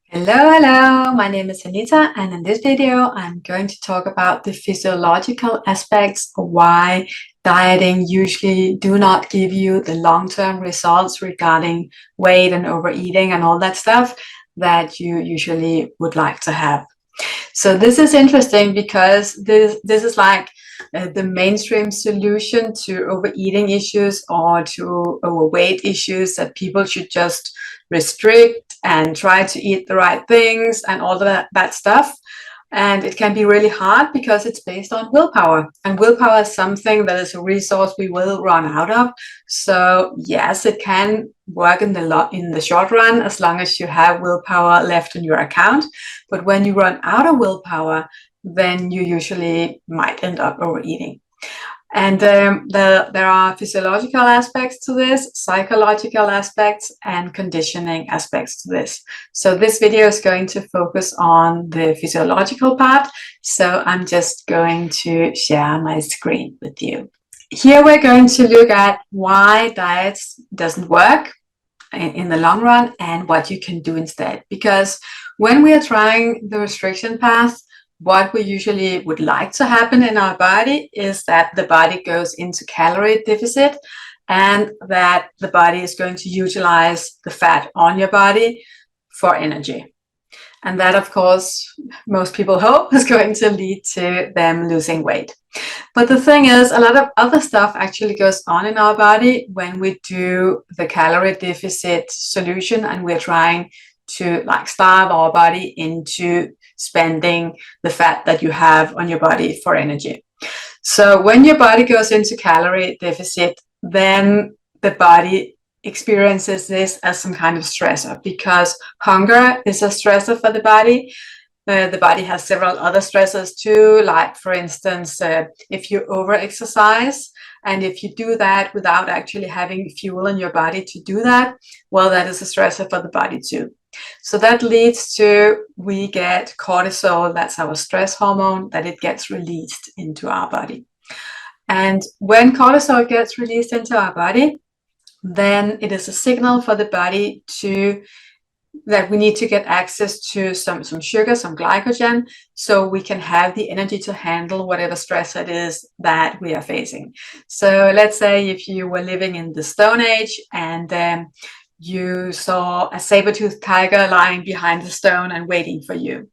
Hello, my name is Anita, and in this video, I'm going to talk about the physiological aspects of why dieting usually do not give you the long-term results regarding weight and overeating and all that stuff that you usually would like to have. So this is interesting because this is like the mainstream solution to overeating issues or to overweight issues, that people should just restrict and try to eat the right things and all that stuff. And it can be really hard because it's based on willpower. And willpower is something that is a resource we will run out of. So yes, it can work in the short run as long as you have willpower left in your account. But when you run out of willpower, then you usually might end up overeating. And there are physiological aspects to this, psychological aspects, and conditioning aspects to this. So this video is going to focus on the physiological part. So I'm just going to share my screen with you. Here we're going to look at why diets doesn't work in the long run and what you can do instead. Because when we are trying the restriction path, what we usually would like to happen in our body is that the body goes into calorie deficit and that the body is going to utilize the fat on your body for energy. And that, of course, most people hope is going to lead to them losing weight. But the thing is, a lot of other stuff actually goes on in our body when we do the calorie deficit solution and we're trying to starve our body into spending the fat that you have on your body for energy. So when your body goes into calorie deficit, then the body experiences this as some kind of stressor, because hunger is a stressor for the body. The body has several other stressors too, like for instance, if you over-exercise, and if you do that without actually having fuel in your body to do that, well, that is a stressor for the body too. So that leads to, we get cortisol, that's our stress hormone, that it gets released into our body. And when cortisol gets released into our body, then it is a signal for the body that we need to get access to some sugar, some glycogen, so we can have the energy to handle whatever stress it is that we are facing. So let's say if you were living in the Stone Age and you saw a saber-toothed tiger lying behind the stone and waiting for you,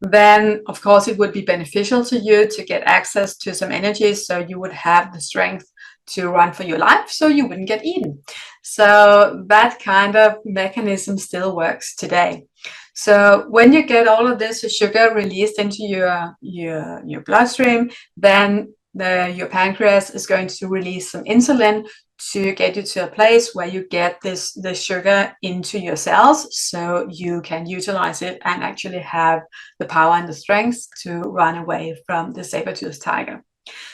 then of course it would be beneficial to you to get access to some energy so you would have the strength to run for your life so you wouldn't get eaten. So that kind of mechanism still works today. So when you get all of this sugar released into your bloodstream, then your pancreas is going to release some insulin to get you to a place where you get the sugar into your cells so you can utilize it and actually have the power and the strength to run away from the saber-toothed tiger.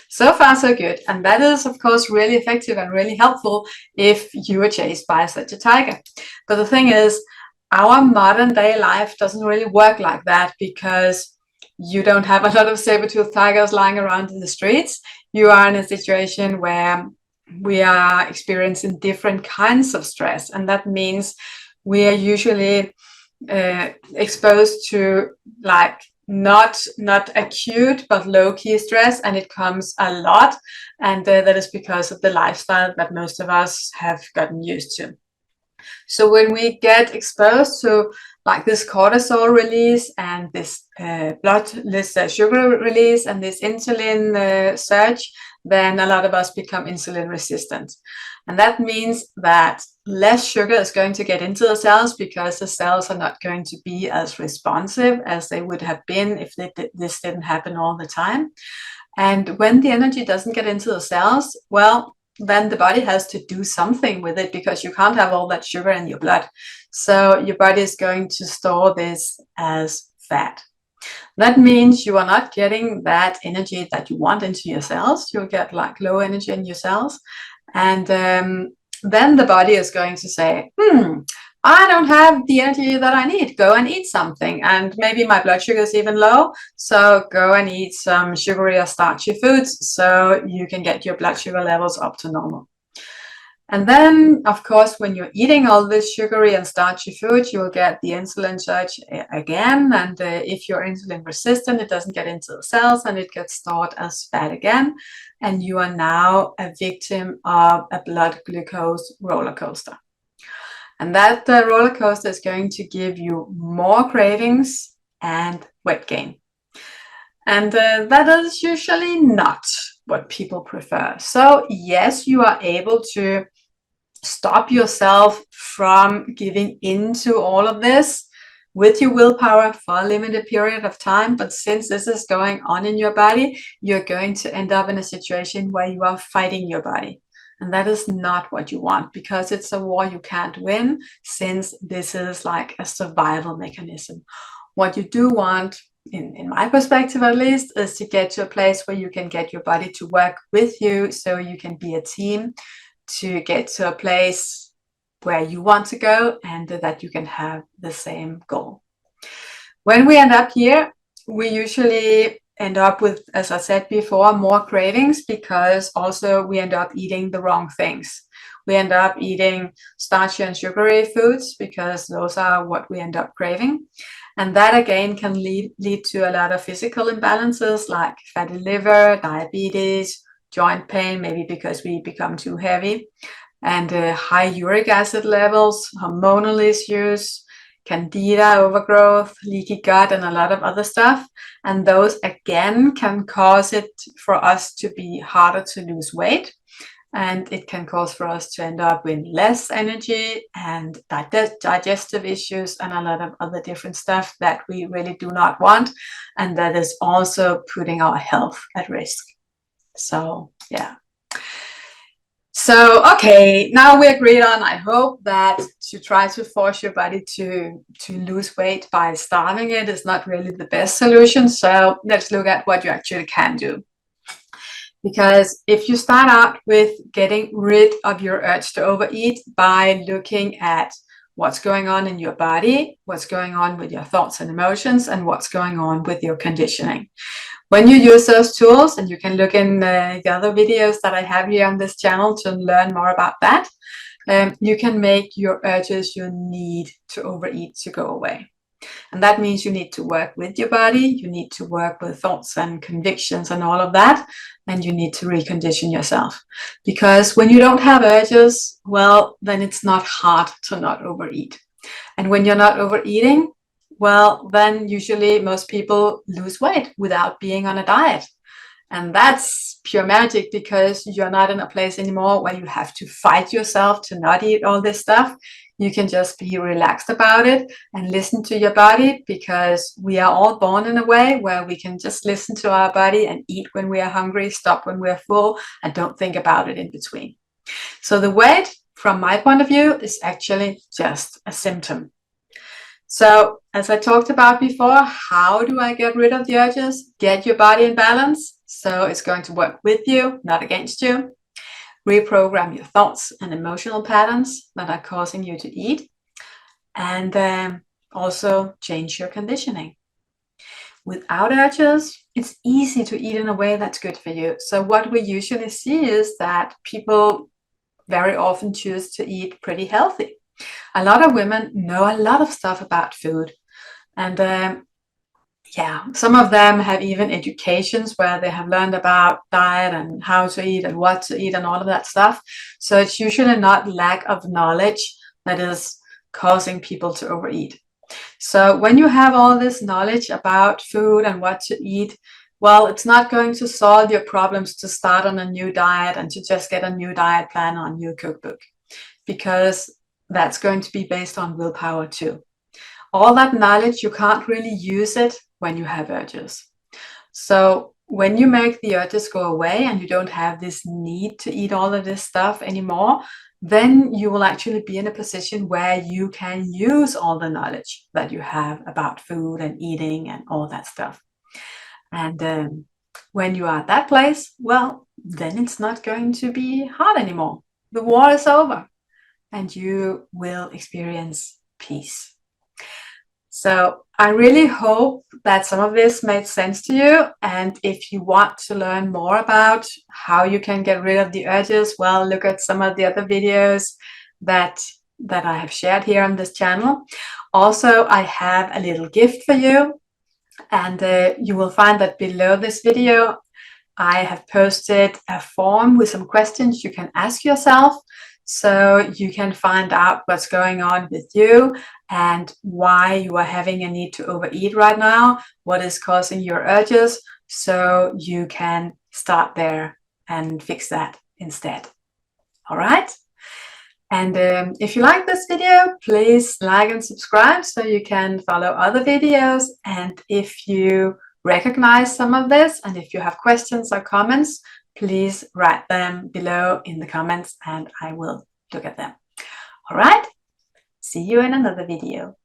So far, so good. And that is, of course, really effective and really helpful if you are chased by such a tiger. But the thing is, our modern day life doesn't really work like that, because you don't have a lot of saber-toothed tigers lying around in the streets. You are in a situation where we are experiencing different kinds of stress. And that means we are usually exposed to not acute but low-key stress, and it comes a lot, and that is because of the lifestyle that most of us have gotten used to. So when we get exposed to this cortisol release and this sugar release and this insulin surge, then a lot of us become insulin resistant. And that means that less sugar is going to get into the cells, because the cells are not going to be as responsive as they would have been if this didn't happen all the time. And when the energy doesn't get into the cells, well, then the body has to do something with it, because you can't have all that sugar in your blood. So your body is going to store this as fat. That means you are not getting that energy that you want into your cells. You'll get low energy in your cells. And then the body is going to say, I don't have the energy that I need. Go and eat something. And maybe my blood sugar is even low. So go and eat some sugary or starchy foods so you can get your blood sugar levels up to normal. And then, of course, when you're eating all this sugary and starchy food, you'll get the insulin surge again. And if you're insulin resistant, it doesn't get into the cells and it gets stored as fat again. And you are now a victim of a blood glucose roller coaster. And that roller coaster is going to give you more cravings and weight gain. And that is usually not what people prefer. So yes, you are able to stop yourself from giving into all of this with your willpower for a limited period of time. But since this is going on in your body, you're going to end up in a situation where you are fighting your body. And that is not what you want, because it's a war you can't win, since this is like a survival mechanism. What you do want, in my perspective at least, is to get to a place where you can get your body to work with you, so you can be a team to get to a place where you want to go and that you can have the same goal. When we end up here, we usually end up with, as I said before, more cravings, because also we end up eating the wrong things. We end up eating starchy and sugary foods because those are what we end up craving. And that again can lead to a lot of physical imbalances like fatty liver, diabetes, joint pain, maybe because we become too heavy, and high uric acid levels, hormonal issues, candida overgrowth, leaky gut, and a lot of other stuff. And those again can cause it for us to be harder to lose weight. And it can cause for us to end up with less energy and digestive issues and a lot of other different stuff that we really do not want. And that is also putting our health at risk. So, yeah. So, okay, now we agreed on, I hope, that to try to force your body to lose weight by starving it is not really the best solution. So let's look at what you actually can do. Because if you start out with getting rid of your urge to overeat by looking at what's going on in your body, what's going on with your thoughts and emotions, and what's going on with your conditioning. When you use those tools, and you can look in the other videos that I have here on this channel to learn more about that, you can make your urges, your need to overeat, to go away. And that means you need to work with your body, you need to work with thoughts and convictions and all of that, and you need to recondition yourself. Because when you don't have urges, well, then it's not hard to not overeat. And when you're not overeating, well, then usually most people lose weight without being on a diet. And that's pure magic, because you're not in a place anymore where you have to fight yourself to not eat all this stuff. You can just be relaxed about it and listen to your body, because we are all born in a way where we can just listen to our body and eat when we are hungry, stop when we're full, and don't think about it in between. So the weight, from my point of view, is actually just a symptom. So as I talked about before, how do I get rid of the urges? Get your body in balance. So it's going to work with you, not against you. Reprogram your thoughts and emotional patterns that are causing you to eat. And also change your conditioning. Without urges, it's easy to eat in a way that's good for you. So what we usually see is that people very often choose to eat pretty healthy. A lot of women know a lot of stuff about food, and yeah, some of them have even educations where they have learned about diet and how to eat and what to eat and all of that stuff. So it's usually not lack of knowledge that is causing people to overeat. So when you have all this knowledge about food and what to eat, well, it's not going to solve your problems to start on a new diet and to just get a new diet plan or a new cookbook, because that's going to be based on willpower too. All that knowledge, you can't really use it when you have urges. So when you make the urges go away and you don't have this need to eat all of this stuff anymore, then you will actually be in a position where you can use all the knowledge that you have about food and eating and all that stuff. And when you are at that place, well, then it's not going to be hard anymore. The war is over and you will experience peace. So I really hope that some of this made sense to you. And if you want to learn more about how you can get rid of the urges, well, look at some of the other videos that I have shared here on this channel. Also, I have a little gift for you, and you will find that below this video I have posted a form with some questions you can ask yourself, so you can find out what's going on with you and why you are having a need to overeat right now, what is causing your urges, so you can start there and fix that instead. All right? And if you like this video, please like and subscribe so you can follow other videos. And if you recognize some of this, and if you have questions or comments, please write them below in the comments and I will look at them. All right, see you in another video.